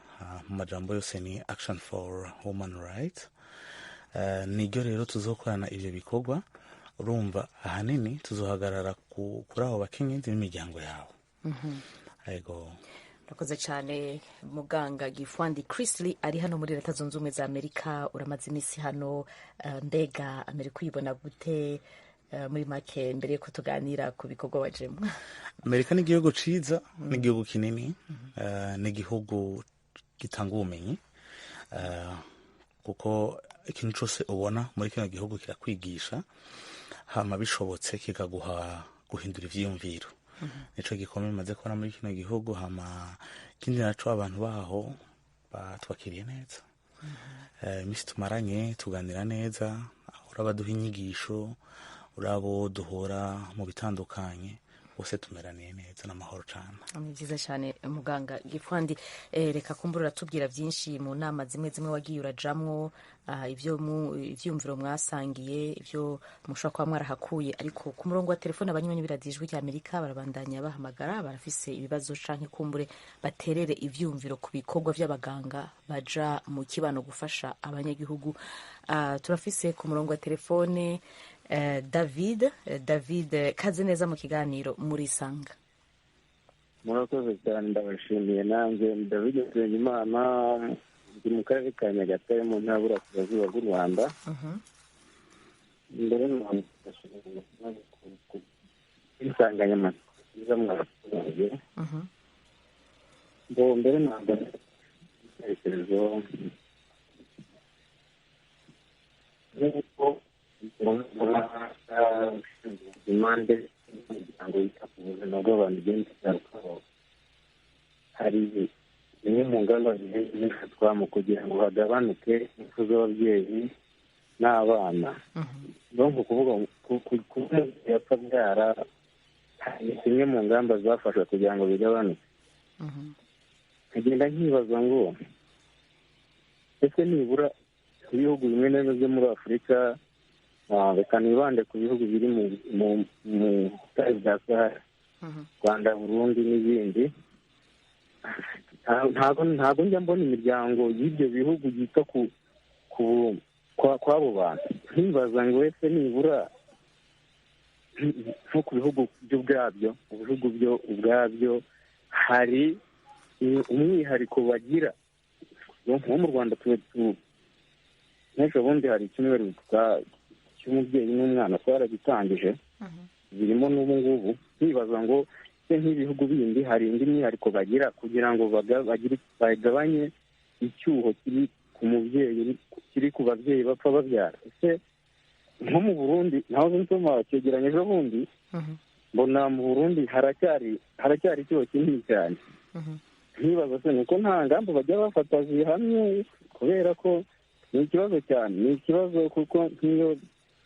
mu majambo yose ni Action for Human Rights. Niryo rero tuzokorana ivyo bikorwa, urumva ahanini tuzohagarara kuri abo bakenyezi n'imiryango yabo. Yego. Urakoze cyane muganga Gifwandi Chrisley ari hano muri Leta Zunze Ubumwe za Amerika. Uramaze iminsi hano, mbega Amerika uyibona gute muri make mbere yuko tuganira ku bikorwa wajemo? Amerika ni igihugu ciza, ni igihugu kinini, ni igihugu gitanga ubumenyi, kuko ikintu cyose ubona muri kino gihugu kirakwigisha, hama bishobotse kikaguha guhindura ivyiyumviro. Nico gikomeye maze kubona muri kino gihugu. Hama ikindi naco abantu baho batwakiriye neza, imisi tumaranye tuganira neza, urabaduha inyigisho, urabo duhora mu bitandukanye, bose tumeraniye neza n'amahoro cyane. Ni byiza cyane muganga Gifwandi. Reka kumbura tubwira byinshi mu nama zimwe wagiye urajamwo, ivyumviro mwasangiye, ivyo mushobora kuba mwarahakuye, ariko ku murongo wa telefone abanywanyi biradijwe cya Amerika barabandanya bahamagara, barafise ibibazo canke kumbure baterere ivyumviro ku bikorwa vy'abaganga baja mu kibano gufasha abanyagihugu. Turafise ku murongo wa telefone David, kaze neza mu kiganiro muri Sanga. Murakoze cyane, ndabashimiye. Nanjye David Nsengimana, ndi mu karere ka Nyagatare mu ntara y'Uburasirazuba bw'u Rwanda. Mbere insanganyamatsiko nziza mwabaturage, mbere ntabwo ibitekerezo nk'uko impande z'imiryango yita ku buzima bw'abantu igenda igarukaho, hari zimwe mu ngamba zigenda zifatwa mu kugira ngo hagabanuke impfu z'ababyeyi n'abana. ni ukuvuga kuba yapfa byara, hari zimwe mu ngamba zafashwe kugira ngo bigabanuke. nkagenda nkibaza ngo ese nibura ibihugu bimwe na bimwe byo muri Afurika, reka nibande ku bihugu biri mu butayu bwa Sahara, Rwanda, Burundi n'ibindi, ntabwo njya mbona imiryango y'ibyo bihugu yita kw'abo bantu. nkibaza ngo ese nibura nko ku bihugu by'ubwabyo, mu bihugu byo ubwabyo hari umwihariko bagira. nko mu Rwanda n'ejo bundi hari icyumweru cy'umubyeyi n'umwana twaragitangije, birimo n'ubu ngubu. nkibaza ngo se nk'ibihugu bindi hari indi myihariko bagira kugira ngo bagabanye icyuho kiri ku mubyeyi, kiri ku babyeyi bapfa babyara. ese nko mu Burundi naho nsoma cyegeranye ejo bundi, mbona mu Burundi haracyari icyuho kinini cyane. nkibaza se nuko nta ngamba bajya bafata zihamye, kubera ko ni ikibazo cyane, ni ikibazo kuko nk'iyo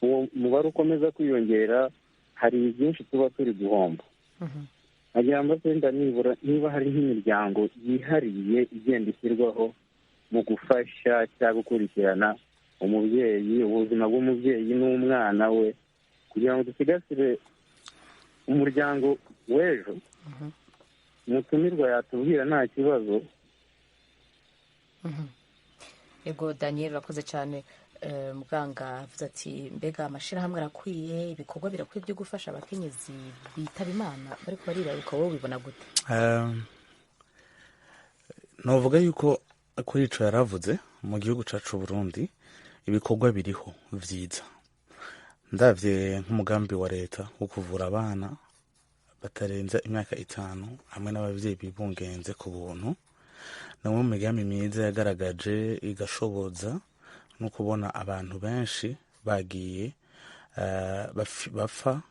uwo mubare ukomeza kwiyongera hari byinshi tuba turi guhomba. nkagira ngo wenda nibura niba hari nk'imiryango yihariye igenda ishyirwaho mu gufasha cyangwa gukurikirana umubyeyi, ubuzima bw'umubyeyi n'umwana we, kugira ngo dusigasire umuryango w'ejo. umutumirwa yatubwira nta kibazo. Yego Daniel, urakoze cyane. Muganga avuze ati mbega amashirahamwe arakwiye, ibikorwa birakwiye byo gufasha abakenyezi bitaba Imana bariko baribaruka, wowe ubibona gute? novuga yuko kuri ico yaravuze mu gihugu cacu Burundi ibikorwa biriho vyiza. ndavye nk'umugambi wa leta wo kuvura abana batarenza imyaka 5 hamwe n'abavyeyi bibungenze ku buntu, namwe mu migambi myiza yagaragaje igashoboza no kubona abantu benshi bagiye bapfa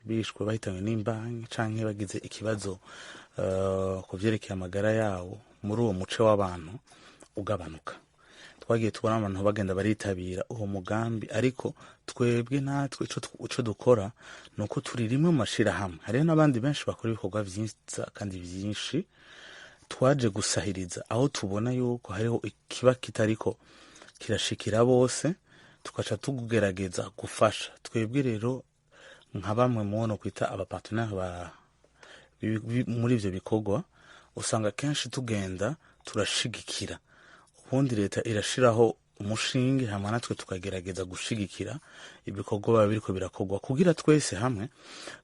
bishwe bahitanywe n'imbanyi canke bagize ikibazo ku vyerekeye amagara yawo muri uwo muce w'abantu ugabanuka. Twagiye tubona abantu bagenda baritabira uwo mugambi, ariko twebwe natwe ico dukora ni uko turi rimwe mu mashirahamwe. Hariho n'abandi benshi bakora ibikorwa vyiza kandi vyinshi, twaje gusahiriza aho tubona yuko hariho ikiba kitariko kirashikira bose, tukaca tugerageza gufasha. Twebwe rero nka bamwe mubono kwita abapartenaire muri ivyo bikorwa, usanga kenshi tugenda turashigikira, ubundi leta irashiraho umushinge hamwe natwe tukagerageza gushigikira ibikorwa biba biriko birakorwa, kugira twese hamwe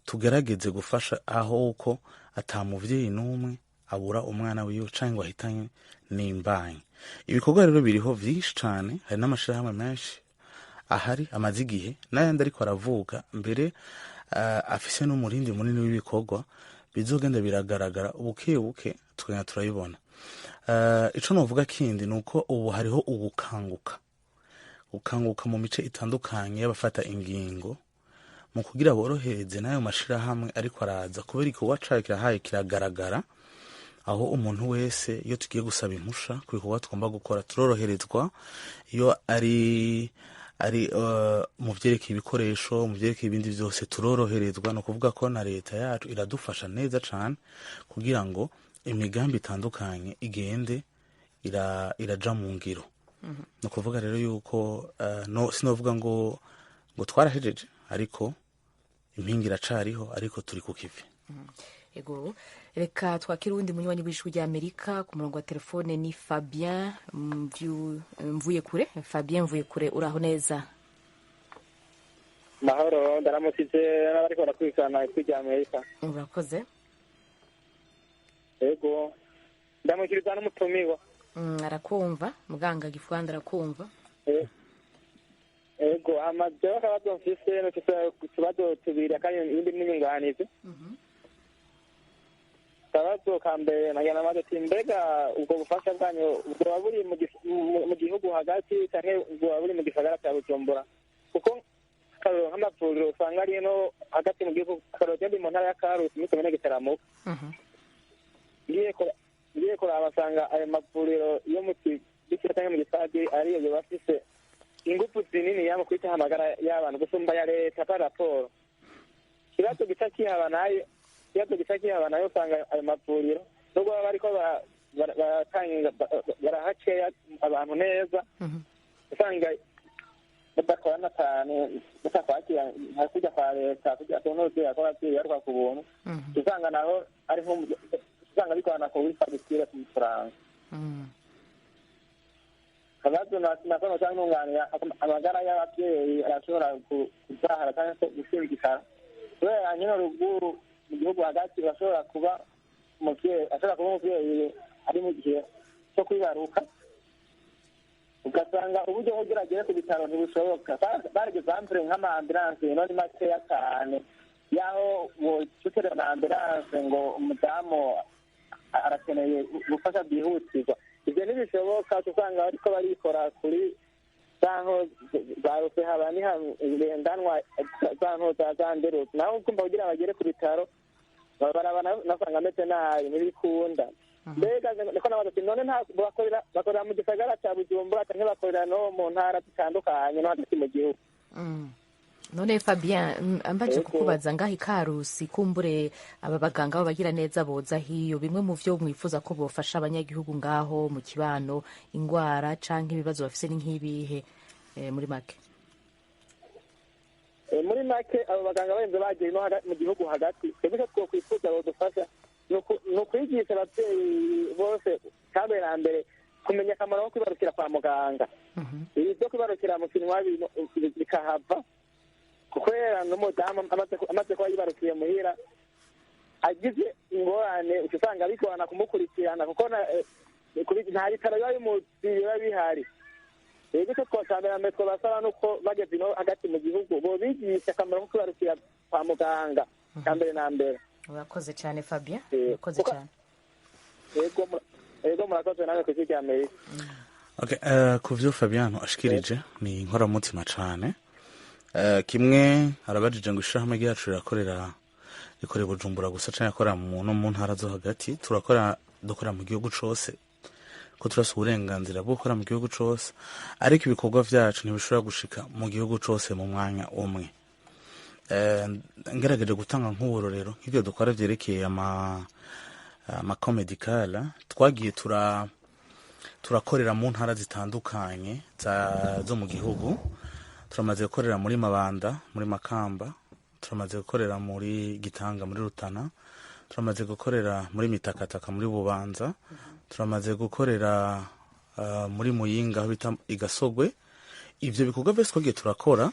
tugerageze gufasha, aho uko ata muvyeyi n'umwe abura umwana wiwe canke ngo ahitanye n'imbanyi. Ibikorwa rero biriho vyinshi cane, hari n'amashirahamwe menshi ahari amaze igihe, n'ayandi ariko aravuga mbere, afise n'umurindi munini w'ibikorwa bizogenda biragaragara buke buke, tukagenda turabibona. Ico novuga kindi nuko ubu hariho gukanguka mu mice itandukanye y'abafata ingingo mu kugira borohereze n'ayo mashirahamwe ariko araza, kubera igikorwa cayo kirahaye kiragaragara, aho umuntu wese iyo tugiye gusaba impusha ku bikorwa tugomba gukora turoroherezwa. Iyo ari mu vyerekeye ibikoresho, mu vyerekeye ibindi vyose turoroherezwa. No kuvuga ko na leta yacu iradufasha neza cane kugira ngo imigambi itandukanye igende iraja mu ngiro. No kuvuga rero yuko sinovuga ngo twarahejeje, ariko impinga iracariho, ariko turi ku kivi. Ego, reka twakira uwundi munywanyi w'ijwi rya Amerika ku murongo wa telefone. Ni Fabien Mvuyekure. Fabien Mvuyekure, uraho neza? Mahoro, ndaramutse n'abariko barakurikirana ijwi rya Amerika. Urakoze. Ego, ndamukiriza n'umutumirwa. Arakumva, muganga Gifwanda arakumva. Ego, amajeho akabazo mfise n'utubazo tubiri, kandi ibindi n'inyunganizi. Akabazo ka mbere nagira namaze ati, mbega ubwo bufasha bwanyu bwoba buri mu gihugu hagati canke bwoba buri mu gisagara ca Bujumbura? Kuko akarorero nk'amavuriro usanga ari no hagati mu gihugu, akarorero ndi mu ntara ya Karusi muri komine Gitaramuka. Ngiye kuraba basanga ayo mavuriro yo mu kiciro canke mu gisagara ariyo yoba afise ingufu zinini mu kwitaho amagara y'abantu gusumba ya leta par raporo. Ikibazo gica kihaba nayo usanga ayo mavuriro nubwo baba bariko barahaceya abantu neza, usanga badakorana cyane, batakwakira nka kurya kwa leta, kugira ngo n'ubuzi yakora byiyaruka ku buntu, usanga naho ari usanga bikorana ku wifagitire ku mafaranga. Akabazo nakono cyangwa ntunganira amagara y'ababyeyi arashobora kuzahara cyangwa se gushirikana, kubera nyine ruguru mu gihugu hagati ashobora kuba umubyeyi ari mu gihe cyo kwibaruka, ugasanga uburyo bwo agera ku bitaro ntibushoboka. Barigeze ampere nk'amaambulanse none makeya cyane, yaho wocuterera na ambulanse ngo umudamu arakeneye gufasha byihutirwa. Ibyo ntibishoboka, usanga bariko barikora kuri zarose haba niharendanwa za nderutse, naho ukumva kugira bagere ku bitaro barabana nasanga ameze nabi ntibikunda. Mbega niko nabaza ati, none bakorera mu gisagara ca Bujumbura canke bakorera no mu ntara zitandukanye no hagati mu gihugu? None Fabien, ambaje kukubaza ngaho Ikarusi, kumbure aba baganga b'abagira neza boza hiyo, bimwe mu vyo mwifuza ko bofasha abanyagihugu ngaho mu kibano, ingwara canke ibibazo bafise ni nk'ibihe muri make? Muri make abo baganga barenze bagiye no mu gihugu hagati, twebwe twokwifuza bodufasha ni ukwigisha ababyeyi bose kandi na mbere kumenya akamaro ko kwibarukira kwa muganga. Ibi byo kwibarukira mu kinwa bikahava, kubera n'umudamu amaze kuba yibarukiye muhira agize ingorane usanga bigorana kumukurikirana, kuko nta bitaro biba bihari. Rero icyo twasambera mbere twabasaba nuko bageze no hagati mu gihugu bobigisha akamaro ko kwibarukira kwa muganga ka mbere na mbere. Urakoze cyane Fabien, urakoze cyane. Ego murakoze nawe ku kijya mbere. Okay, ku vyo Fabiano ashikirije ni inkoramutima cane. Kimwe arabajije ngo ishirahamwe ryacu rirakorera Bujumbura gusa canke akora mu ntara zo hagati. Dukora mu gihugu cose ko turasa uburenganzira bwo gukora mu gihugu cose, ariko ibikorwa vyacu ntibishobora gushika mu gihugu cose mu mwanya umwe. Ngerageje gutanga nk'uburorero nk'ivyo dukora vyerekeye amakomedikala, twagiye turakorera mu ntara zitandukanye zo mu gihugu. Turamaze gukorera muri Mabanda, muri Makamba, turamaze gukorera muri Gitanga, muri Rutana, turamaze gukorera muri Mitakataka, muri Bubanza, turamaze gukorera muri Muyinga aho bita Igasogwe. Ivyo bikorwa vyose twagiye turakora,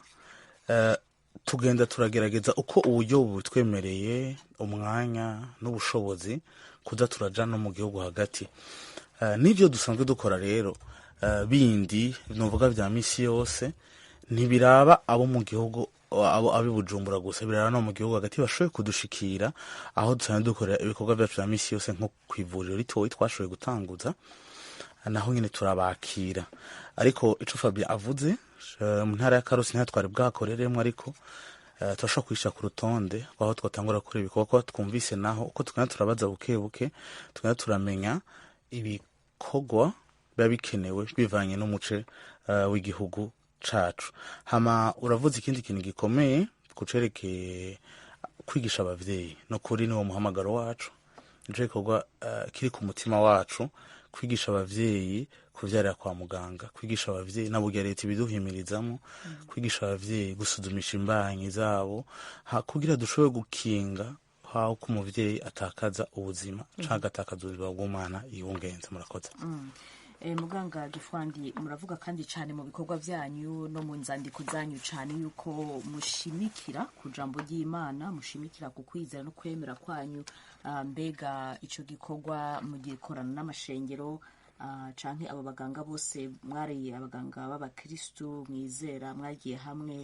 tugenda turagerageza uko uburyo butwemereye umwanya n'ubushobozi kuza turaja no mu gihugu hagati. N'ivyo dusanzwe dukora rero bindi novuga vya misi yose ntibiraba abo mu gihugu abi Bujumbura gusa, birara no mu gihugu hagati bashoboye kudushikira aho dusanzwe dukorera ibikorwa vyacu vya misi yose, nko kwivuriro ritoyi twashoboye gutanguza, naho nyine turabakira. Ariko ico Fabien avuze mu ntara ya Karusi nta twari bwakoreremwe, ariko turashobora kwishyira ku rutonde aho twatangura gukora ibikorwa, ko twumvise naho uko tugenda turabaza buke buke, tugenda turamenya ibikorwa biba bikenewe bivanye n'umuce w'igihugu cacu. Hama uravuze ikindi kintu gikomeye kucerekeye kwigisha abavyeyi, no kuri niwo muhamagaro wacu, nico gikorwa kiri ku mutima wacu, kwigisha abavyeyi kuvyarira kwa muganga, kwigisha abavyeyi na burya leta ibiduhimirizamo, kwigisha abavyeyi gusuzumisha imbanyi zabo kugira dushobore gukinga haho ko umuvyeyi atakaza ubuzima canke agatakaza ubuzima bw'umwana yibungenze. Murakoze. Muganga Gifwandi, muravuga kandi cyane mu bikorwa byanyu no mu nzandiko zanyu cyane yuko mushimikira ku jambo ry'Imana, mushimikira ku kwizera no kwemera kwanyu. Mbega ico gikorwa mugikorana n'amashengero canke abo baganga bose mwari abaganga b'abakristu mwizera mwagiye hamwe,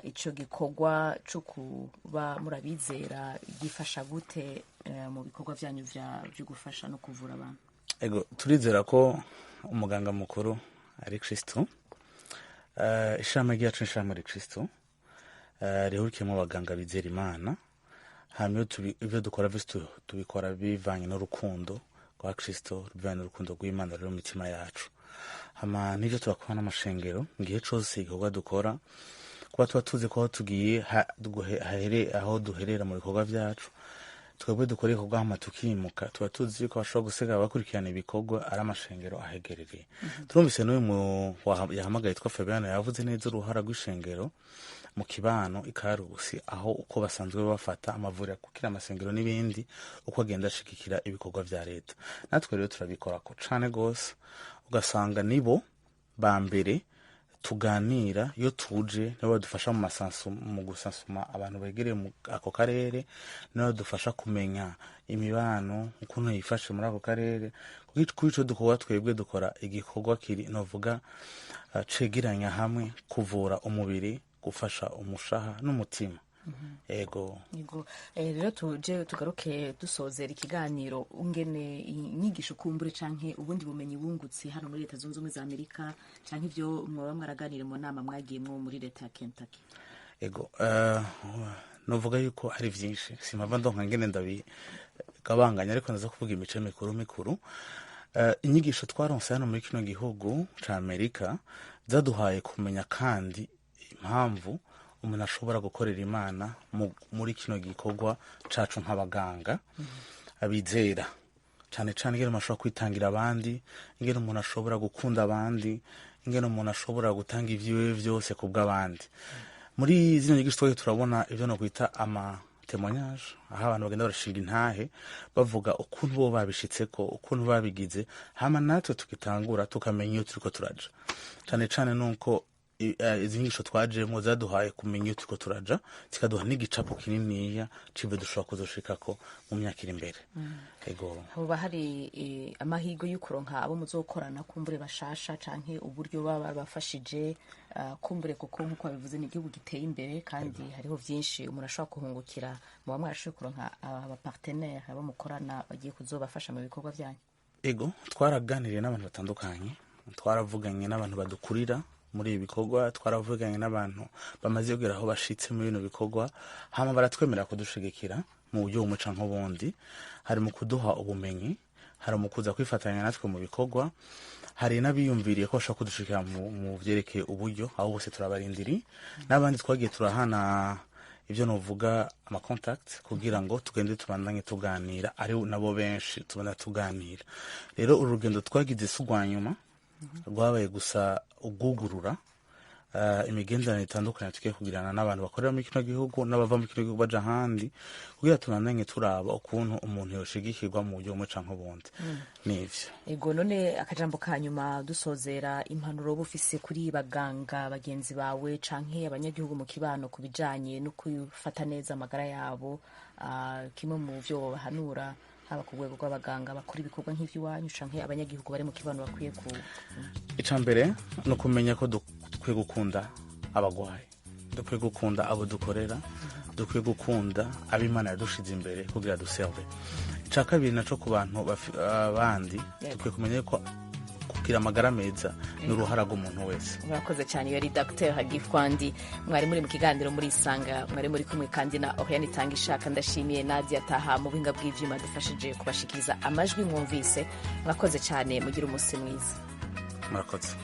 ico gikorwa cyo kuba murabizera gifasha gute mu bikorwa byanyu byo gufasha no kuvura abantu? Ego, turizera ko umuganga mukuru ari Kristo, ishami ryacu n'ishami ari Kristo, rihurikiyemo abaganga bizera Imana. Hanyuma ibyo dukora byose tubikora bivanye n'urukundo rwa Kristo, bivanye n'urukundo rw'Imana ruri mu mitima yacu. Hama n'ibyo turakora n'amashengero, igihe cyose igikorwa dukora, kuba tuba tuzi ko aho tugiye aho duherera mu bikorwa byacu, twebwe dukora ibikorwa hama tukimuka, tuba tuzi ko bashobora gusiga bakurikirana ibikorwa ari amashengero ahegereye. Turumvise n'uyu yahamagaye yitwa Fabien yavuze neza uruhara rw'ishengero mu kibano ikarusi, aho uko basanzwe bafata amavuriro kukira amasengero n'ibindi, uko agenda ashigikira ibikorwa vya leta. Natwe rero turabikora ko cane gose, ugasanga nibo ba mbere tuganira iyo tuje, nibo badufasha mu gusansuma abantu begereye mu ako karere, nibo badufasha kumenya imibano ukuntu yifashe muri ako karere. Kuko ico dukorwa twebwe dukora igikorwa kiri novuga cegeranya hamwe, kuvura umubiri, gufasha umushaha n'umutima. Ego. Rero tuje tugaruke dusozera ikiganiro, ungene inyigisho kumbure canke ubundi bumenyi bungutse hano muri Leta Zunze Ubumwe za Amerika, canke ivyo mwaba mwaraganire mu nama mwagiyemwo muri leta ya Kentucky. Ego, novuga yuko hari vyinshi, simpava ndonka ngene ndabigabanganya, ariko ndaza kuvuga imice mikuru. Inyigisho twaronse hano muri kino gihugu ca Amerika zaduhaye kumenya kandi impamvu umuntu ashobora gukorera Imana muri kino gikorwa cacu nk'abaganga abizera, cane cane ingene umuntu ashobora kwitangira abandi, ingene umuntu ashobora gukunda abandi, ingene umuntu ashobora gutanga ivyiwe vyose ku bw'abandi. Muri zino nyigisho twagiye turabona ivyo no kwita témoignage, aho abantu bagenda barashinga intahe bavuga ukuntu bo babishitseko, ukuntu babigize, hama natwe tukitangura tukamenya iyo turiko turaja. Cane cane nuko izi nyigisho twajemo zaduhaye kumenya iyo turiko turaja, zikaduha n'igicapo kininiya c'ivyo dushobora kuzoshikako mu myaka iri imbere. Ego, hoba hari amahirwe y'ukuronka abo muzokorana kumbure bashasha, canke uburyo baba bafashije kumbure, kuko nkuko babivuze ni igihugu giteye imbere kandi hariho vyinshi umuntu ashobora kuhungukira, muba mwarashoboye kuronka aba partenaire abo mukorana bagiye kuzobafasha mu bikorwa vyanyu? Ego, twaraganiriye n'abantu batandukanye, twaravuganye n'abantu badukurira muri ibi bikorwa, twaravuganye n'abantu bamaze kugera aho bashitse muri bino bikorwa, hama baratwemerera kudushigikira mu buryo bumwe canke ubundi, hari mu kuduha ubumenyi, hari umukuza kwifatanya natwe mu bikorwa, hari n'abiyumviriye ko bashobora kudushikira mu vyerekeye uburyo, aho bose turabarindiri, n'abandi twagiye turahana ibyo novuga amacontact kugira ngo tugende tubandanye tuganira, ari nabo benshi tubanda tuganira. Rero urugendo twagize sugwanyuma rwabaye gusa ugugurura imigenderanire itandukanye tugiye kugirana n'abantu bakorera muri kino gihugu n'abava muri kino gihugu baja ahandi, kugira tunandanye turaba ukuntu umuntu yoshigikirwa mu buryo bumwe canke ubundi. Nivyo. Ego, none akajambo ka nyuma dusozera, impanuro bufise kuri baganga bagenzi bawe canke abanyagihugu mu kibano ku bijanye no kwifata neza amagara yabo, kimwe mu vyo bahanura haba ku rwego rw'abaganga bakora ibikorwa nk'ivy'iwanyu canke abanyagihugu bari mu kibano bakwiye ku ica mbere no kumenya ko dukwiye gukunda abagwayi, dukwiye gukunda abo dukorera, dukwiye gukunda ab'Imana yadushize imbere kugira duserve. Ica kabiri naco ku bantu bandi dukwiye kumenya ko kugira amagara meza n'uruhara rw'umuntu wese. Murakoze cyane. Yari Dr. Hagifwandi, mwari muri mu kiganiro muri Isanga, mwari muri kumwe kandi na Oriane Itangishaka. Ndashimiye Nadia Taha mu buhinga bw'ivyuma dufashije kubashikiriza amajwi mwumvise. Mwakoze cyane, mugira umunsi mwiza. Murakoze.